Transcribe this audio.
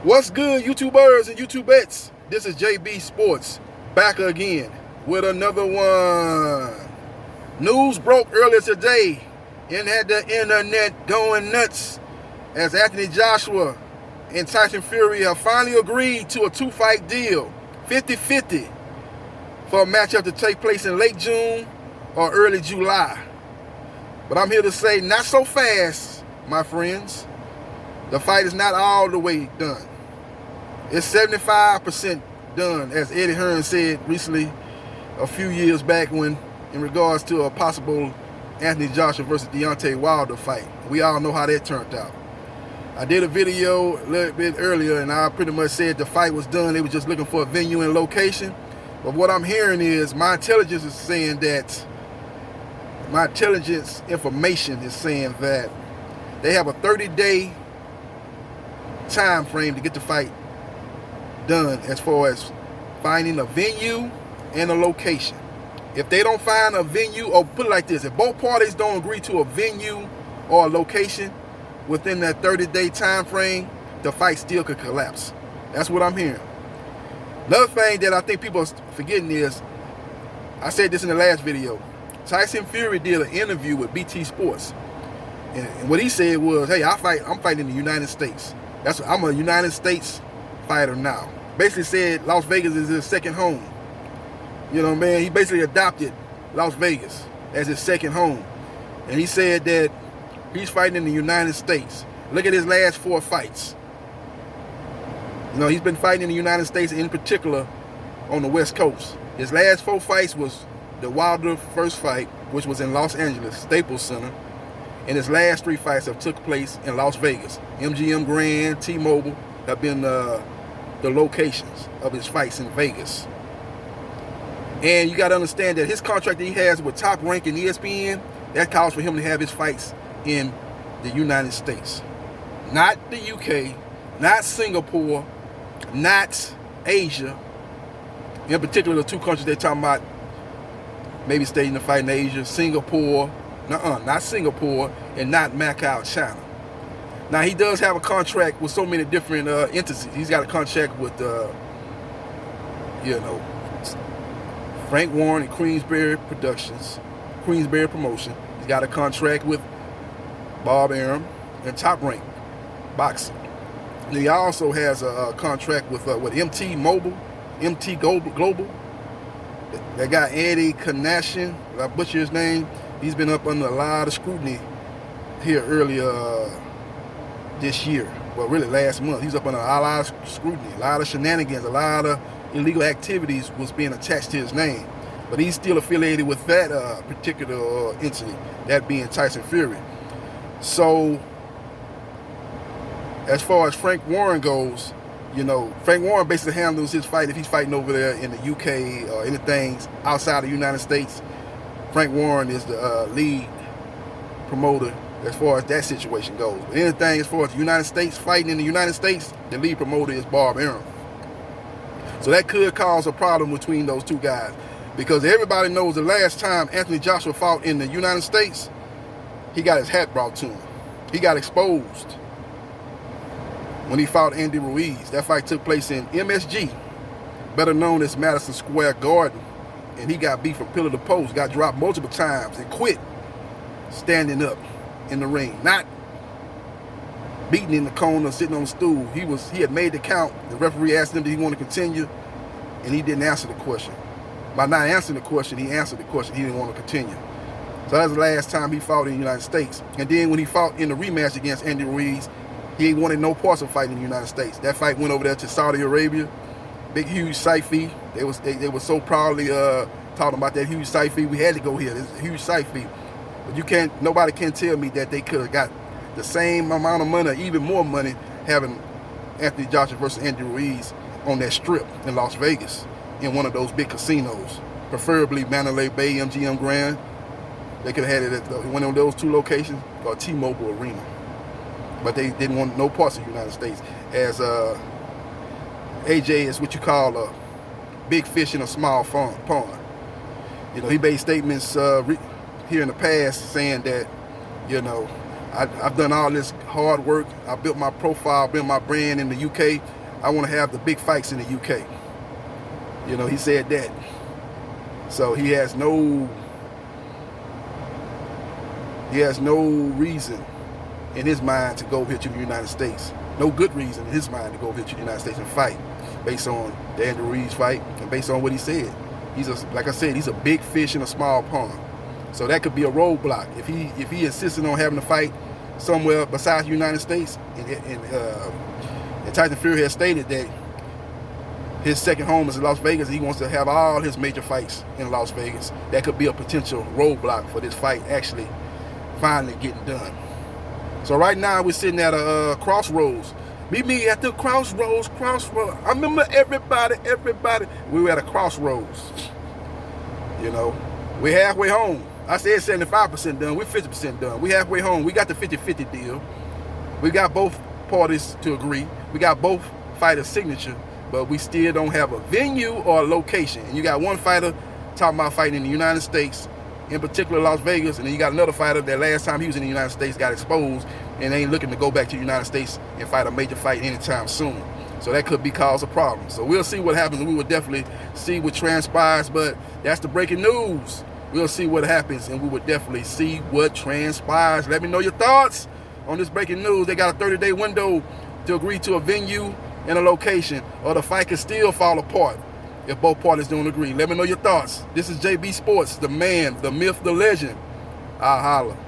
What's good, YouTubers and YouTubettes? This is JB Sports back again with another one. News broke earlier today and had the internet going nuts as Anthony Joshua and Tyson Fury have finally agreed to a two-fight deal, 50-50, for a matchup to take place in late June or early July. But I'm here to say, not so fast, my friends. The fight is not all the way done. It's 75% done, as Eddie Hearn said recently, a few years back, when in regards to a possible Anthony Joshua versus Deontay Wilder fight. We all know how that turned out. I did a video a little bit earlier, and I pretty much said the fight was done. They were just looking for a venue and location. But what I'm hearing is my intelligence is saying that, my intelligence information is saying that they have a 30-day time frame to get the fight done as far as finding a venue and a location. If they don't find a venue, or put it like this, if both parties don't agree to a venue or a location within that 30-day time frame, the fight still could collapse. That's what I'm hearing. Another thing that I think people are forgetting is, I said this in the last video, Tyson Fury did an interview with BT Sports, and what he said was, hey, I'm fighting in the United States. I'm a United States fighter now. Basically said Las Vegas is his second home. You know what I mean? He basically adopted Las Vegas as his second home. And he said that he's fighting in the United States. Look at his last 4 fights. You know, he's been fighting in the United States, in particular on the West Coast. His last 4 fights was the Wilder first fight, which was in Los Angeles, Staples Center. And his last 3 fights have took place in Las Vegas. MGM Grand, T-Mobile have been the locations of his fights in Vegas. And you got to understand that his contract that he has with Top Rank and ESPN, that calls for him to have his fights in the United States. Not the UK, not Singapore, not Asia. In particular, the 2 countries they're talking about maybe staging the fight in Asia, Singapore, not Singapore, and not Macau, China. Now, he does have a contract with so many different entities. He's got a contract with, Frank Warren and Queensberry Promotion. He's got a contract with Bob Arum and Top Rank Boxing. And he also has a contract with MT Global. That guy Eddie Kanashian, I butcher his name. He's been up under a lot of scrutiny here earlier this year. Well, really last month. He's up under a lot of scrutiny, a lot of shenanigans, a lot of illegal activities was being attached to his name. But he's still affiliated with that particular entity, that being Tyson Fury. So, as far as Frank Warren goes, you know, Frank Warren basically handles his fight if he's fighting over there in the UK or anything outside of the United States. Frank Warren is the lead promoter as far as that situation goes. But anything as far as the United States, fighting in the United States, the lead promoter is Bob Arum. So that could cause a problem between those 2 guys, because everybody knows the last time Anthony Joshua fought in the United States, he got his hat brought to him. He got exposed when he fought Andy Ruiz. That fight took place in MSG, better known as Madison Square Garden, and he got beat from pillar to post, got dropped multiple times, and quit standing up in the ring, not beating in the corner, sitting on the stool. He had made the count. The referee asked him, did he want to continue? And he didn't answer the question. By not answering the question, he answered the question. He didn't want to continue. So that was the last time he fought in the United States. And then when he fought in the rematch against Andy Ruiz, he ain't wanted no parts of fighting in the United States. That fight went over there to Saudi Arabia. Big, huge site fee. They were so proudly talking about that huge site fee. We had to go here. It's a huge site fee. But nobody can tell me that they could have got the same amount of money, or even more money, having Anthony Joshua versus Andy Ruiz on that strip in Las Vegas in one of those big casinos, preferably Mandalay Bay, MGM Grand. They could have had it at one of those 2 locations, or T-Mobile Arena. But they didn't want no parts of the United States. As AJ is what you call a big fish in a small pond. You know, he made statements here in the past saying that, you know, I've done all this hard work. I built my profile, built my brand in the UK. I want to have the big fights in the UK. You know, he said that. So he has no reason in his mind to go here to the United States. No good reason in his mind to go here to the United States and fight, based on the Andrew Reeves fight and based on what he said. Like I said, he's a big fish in a small pond. So that could be a roadblock if he insisted on having to fight somewhere besides the United States. And Tyson Fury has stated that his second home is in Las Vegas. He wants to have all his major fights in Las Vegas. That could be a potential roadblock for this fight actually finally getting done. So right now we're sitting at a crossroads. Meet me at the crossroads. I remember everybody. We were at a crossroads. You know, we're halfway home. I said 75% done. We're 50% done. We're halfway home. We got the 50-50 deal. We got both parties to agree. We got both fighters' signature, but we still don't have a venue or a location. And you got one fighter talking about fighting in the United States, in particular Las Vegas, and then you got another fighter that last time he was in the United States got exposed and ain't looking to go back to the United States and fight a major fight anytime soon. So that could be cause a problem. So we'll see what happens, and we will definitely see what transpires, but that's the breaking news. We'll see what happens, and we will definitely see what transpires. Let me know your thoughts on this breaking news. They got a 30-day window to agree to a venue and a location, or the fight could still fall apart if both parties don't agree. Let me know your thoughts. This is JB Sports, the man, the myth, the legend. I'll holla.